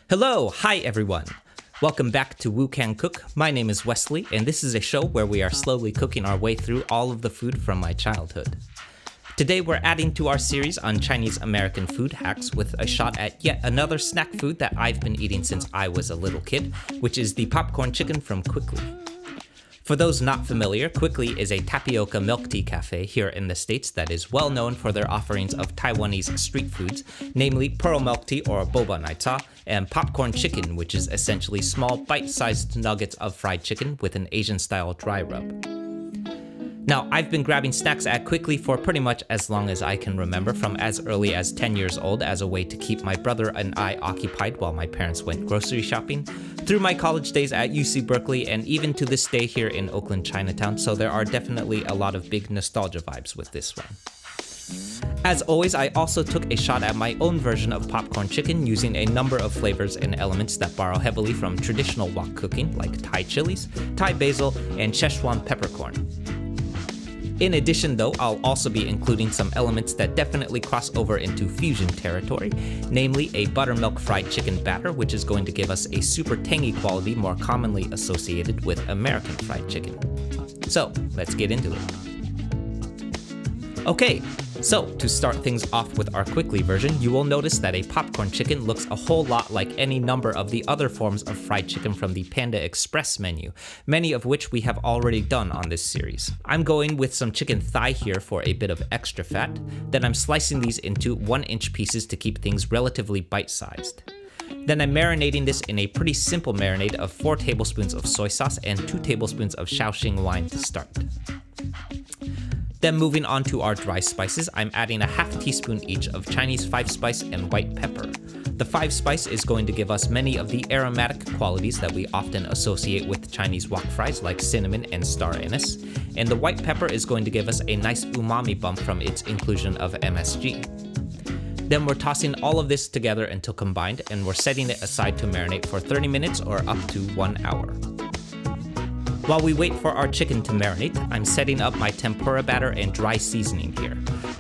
Hello, hi everyone. Welcome back to Woo Can Cook. My name is Wesley, and this is a show where we are slowly cooking our way through all of the food from my childhood. Today we're adding to our series on Chinese American food hacks with a shot at yet another snack food that I've been eating since I was a little kid, which is the popcorn chicken from Quickly. For those not familiar, Quickly is a tapioca milk tea cafe here in the States that is well known for their offerings of Taiwanese street foods, namely pearl milk tea or boba naita, and popcorn chicken, which is essentially small bite-sized nuggets of fried chicken with an Asian-style dry rub. Now, I've been grabbing snacks at Quickly for pretty much as long as I can remember, from as early as 10 years old as a way to keep my brother and I occupied while my parents went grocery shopping, through my college days at UC Berkeley, and even to this day here in Oakland, Chinatown, so there are definitely a lot of big nostalgia vibes with this one. As always, I also took a shot at my own version of popcorn chicken using a number of flavors and elements that borrow heavily from traditional wok cooking like Thai chilies, Thai basil, and Szechuan peppercorn. In addition though, I'll also be including some elements that definitely cross over into fusion territory, namely a buttermilk fried chicken batter, which is going to give us a super tangy quality more commonly associated with American fried chicken. So, let's get into it. Okay, so to start things off with our Quickly version, you will notice that a popcorn chicken looks a whole lot like any number of the other forms of fried chicken from the Panda Express menu, many of which we have already done on this series. I'm going with some chicken thigh here for a bit of extra fat, then I'm slicing these into 1-inch pieces to keep things relatively bite-sized. Then I'm marinating this in a pretty simple marinade of 4 tablespoons of soy sauce and 2 tablespoons of Shaoxing wine to start. Then moving on to our dry spices, I'm adding a half teaspoon each of Chinese 5-spice and white pepper. The 5-spice is going to give us many of the aromatic qualities that we often associate with Chinese wok fries like cinnamon and star anise, and the white pepper is going to give us a nice umami bump from its inclusion of MSG. Then we're tossing all of this together until combined, and we're setting it aside to marinate for 30 minutes or up to 1 hour. While we wait for our chicken to marinate, I'm setting up my tempura batter and dry seasoning here.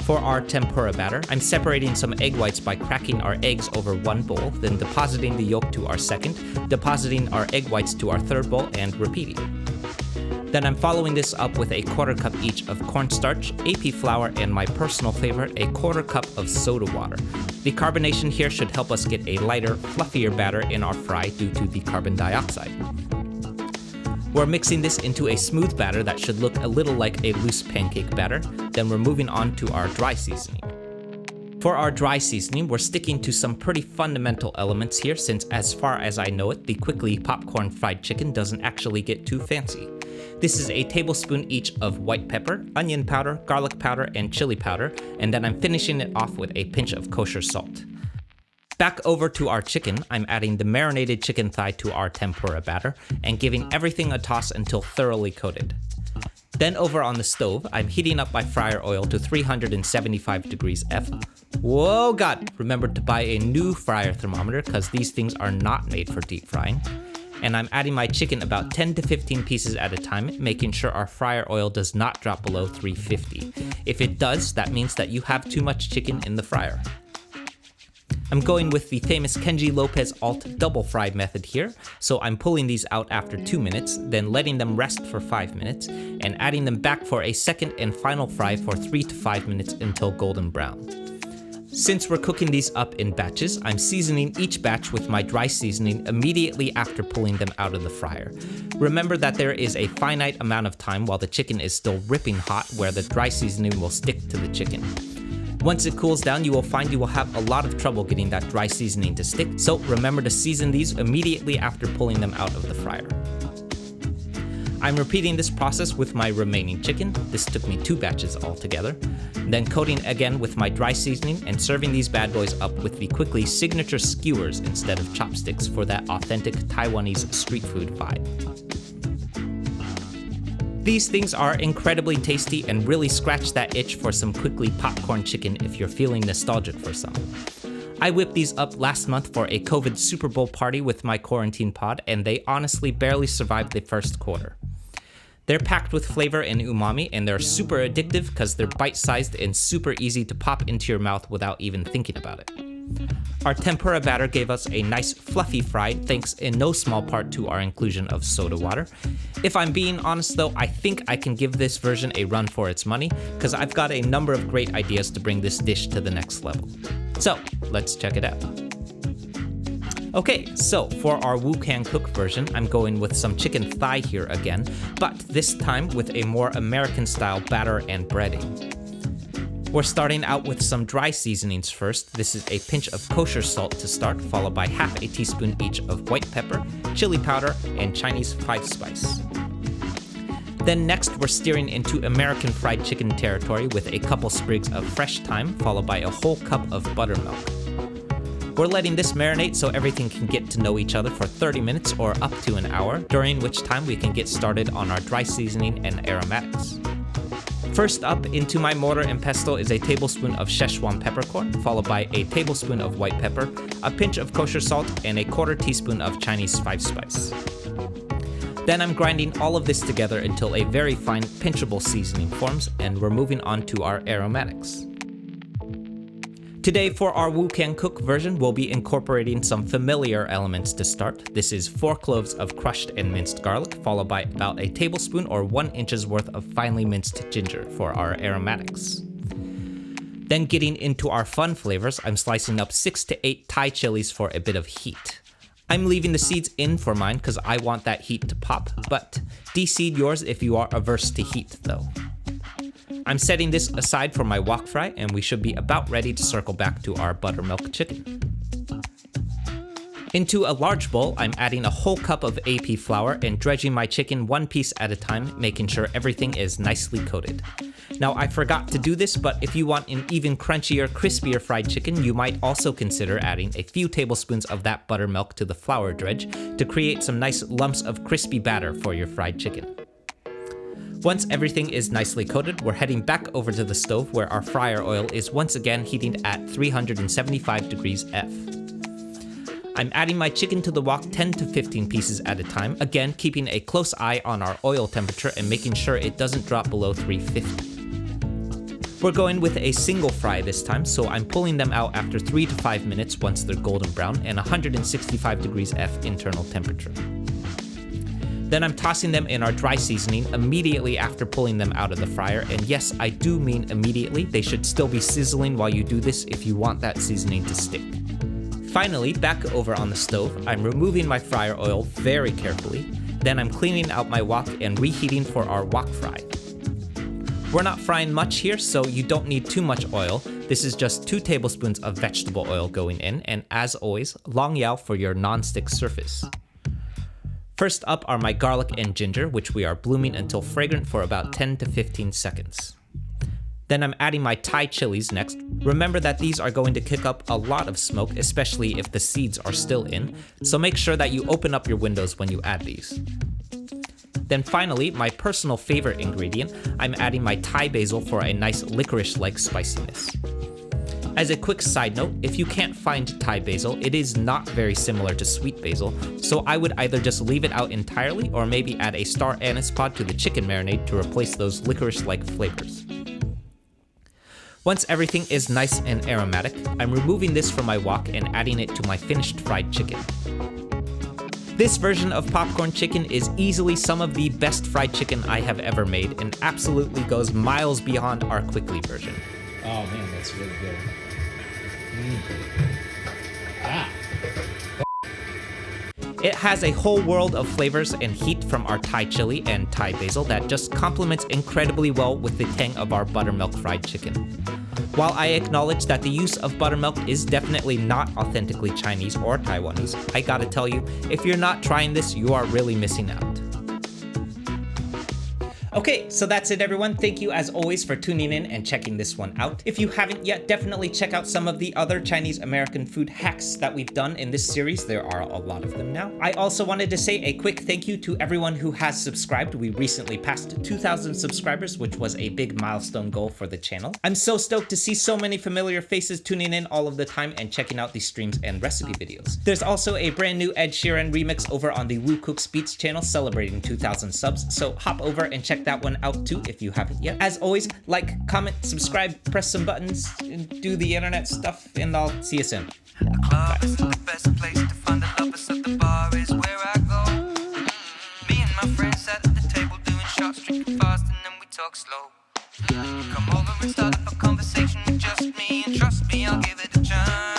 For our tempura batter, I'm separating some egg whites by cracking our eggs over one bowl, then depositing the yolk to our second, depositing our egg whites to our third bowl, and repeating. Then I'm following this up with a 1/4 cup each of cornstarch, AP flour, and my personal favorite, a 1/4 cup of soda water. The carbonation here should help us get a lighter, fluffier batter in our fry due to the carbon dioxide. We're mixing this into a smooth batter that should look a little like a loose pancake batter, then we're moving on to our dry seasoning. For our dry seasoning, we're sticking to some pretty fundamental elements here since, as far as I know it, the Quickly popcorn fried chicken doesn't actually get too fancy. This is a tablespoon each of white pepper, onion powder, garlic powder, and chili powder, and then I'm finishing it off with a pinch of kosher salt. Back over to our chicken, I'm adding the marinated chicken thigh to our tempura batter and giving everything a toss until thoroughly coated. Then over on the stove, I'm heating up my fryer oil to 375 degrees F. Whoa god, remember to buy a new fryer thermometer because these things are not made for deep frying. And I'm adding my chicken about 10 to 15 pieces at a time, making sure our fryer oil does not drop below 350. If it does, that means that you have too much chicken in the fryer. I'm going with the famous Kenji Lopez Alt double fry method here, so I'm pulling these out after 2 minutes, then letting them rest for 5 minutes, and adding them back for a second and final fry for 3 to 5 minutes until golden brown. Since we're cooking these up in batches, I'm seasoning each batch with my dry seasoning immediately after pulling them out of the fryer. Remember that there is a finite amount of time while the chicken is still ripping hot where the dry seasoning will stick to the chicken. Once it cools down, you will find you will have a lot of trouble getting that dry seasoning to stick, so remember to season these immediately after pulling them out of the fryer. I'm repeating this process with my remaining chicken. This took me 2 batches altogether. Then coating again with my dry seasoning and serving these bad boys up with the Quickly signature skewers instead of chopsticks for that authentic Taiwanese street food vibe. These things are incredibly tasty and really scratch that itch for some Quickly popcorn chicken if you're feeling nostalgic for some. I whipped these up last month for a COVID Super Bowl party with my quarantine pod, and they honestly barely survived the first quarter. They're packed with flavor and umami, and they're super addictive because they're bite-sized and super easy to pop into your mouth without even thinking about it. Our tempura batter gave us a nice fluffy fry thanks in no small part to our inclusion of soda water. If I'm being honest though, I think I can give this version a run for its money because I've got a number of great ideas to bring this dish to the next level. So let's check it out. Okay, so for our Wukan Cook version, I'm going with some chicken thigh here again, but this time with a more American style batter and breading. We're starting out with some dry seasonings first. This is a pinch of kosher salt to start, followed by half a teaspoon each of white pepper, chili powder, and Chinese 5-spice. Then next, we're steering into American fried chicken territory with a couple sprigs of fresh thyme, followed by a whole cup of buttermilk. We're letting this marinate so everything can get to know each other for 30 minutes or up to an hour, during which time we can get started on our dry seasoning and aromatics. First up into my mortar and pestle is a tablespoon of Szechuan peppercorn, followed by a tablespoon of white pepper, a pinch of kosher salt, and a quarter teaspoon of Chinese 5-spice. Then I'm grinding all of this together until a very fine pinchable seasoning forms, and we're moving on to our aromatics. Today for our Wukan Cook version, we'll be incorporating some familiar elements to start. This is 4 cloves of crushed and minced garlic, followed by about a tablespoon or 1 inch's worth of finely minced ginger for our aromatics. Then getting into our fun flavors, I'm slicing up 6 to 8 Thai chilies for a bit of heat. I'm leaving the seeds in for mine because I want that heat to pop, but de-seed yours if you are averse to heat though. I'm setting this aside for my wok fry, and we should be about ready to circle back to our buttermilk chicken. Into a large bowl, I'm adding a whole cup of AP flour and dredging my chicken 1 piece at a time, making sure everything is nicely coated. Now I forgot to do this, but if you want an even crunchier, crispier fried chicken, you might also consider adding a few tablespoons of that buttermilk to the flour dredge to create some nice lumps of crispy batter for your fried chicken. Once everything is nicely coated, we're heading back over to the stove where our fryer oil is once again heating at 375 degrees F. I'm adding my chicken to the wok 10 to 15 pieces at a time, again keeping a close eye on our oil temperature and making sure it doesn't drop below 350. We're going with a single fry this time, so I'm pulling them out after 3 to 5 minutes once they're golden brown and 165 degrees F internal temperature. Then I'm tossing them in our dry seasoning immediately after pulling them out of the fryer, and yes, I do mean immediately. They should still be sizzling while you do this if you want that seasoning to stick. Finally, back over on the stove, I'm removing my fryer oil very carefully. Then I'm cleaning out my wok and reheating for our wok fry. We're not frying much here, so you don't need too much oil. This is just 2 tablespoons of vegetable oil going in, and as always, long yao for your non-stick surface. First up are my garlic and ginger, which we are blooming until fragrant for about 10 to 15 seconds. Then I'm adding my Thai chilies next. Remember that these are going to kick up a lot of smoke, especially if the seeds are still in, so make sure that you open up your windows when you add these. Then finally, my personal favorite ingredient, I'm adding my Thai basil for a nice licorice-like spiciness. As a quick side note, if you can't find Thai basil, it is not very similar to sweet basil, so I would either just leave it out entirely or maybe add a star anise pod to the chicken marinade to replace those licorice-like flavors. Once everything is nice and aromatic, I'm removing this from my wok and adding it to my finished fried chicken. This version of popcorn chicken is easily some of the best fried chicken I have ever made and absolutely goes miles beyond our quickly version. Oh man, that's really good. It has a whole world of flavors and heat from our Thai chili and Thai basil that just complements incredibly well with the tang of our buttermilk fried chicken. While I acknowledge that the use of buttermilk is definitely not authentically Chinese or Taiwanese, I gotta tell you, if you're not trying this, you are really missing out. Okay, so that's it everyone. Thank you as always for tuning in and checking this one out. If you haven't yet, definitely check out some of the other Chinese American food hacks that we've done in this series. There are a lot of them now. I also wanted to say a quick thank you to everyone who has subscribed. We recently passed 2,000 subscribers, which was a big milestone goal for the channel. I'm so stoked to see so many familiar faces tuning in all of the time and checking out these streams and recipe videos. There's also a brand new Ed Sheeran remix over on the Woo Cooks Beats channel celebrating 2,000 subs, so hop over and check that that one out too if you haven't yet. As always, like, comment, subscribe, press some buttons, and do the internet stuff, and I'll see you soon. The club isn't the best place to find the lovers, so the bar is where I go. Me and my friends sat at the table doing shots, drinking fast, and then we talk slow. Come over and start up a conversation with just me, and trust me, I'll give it a chance.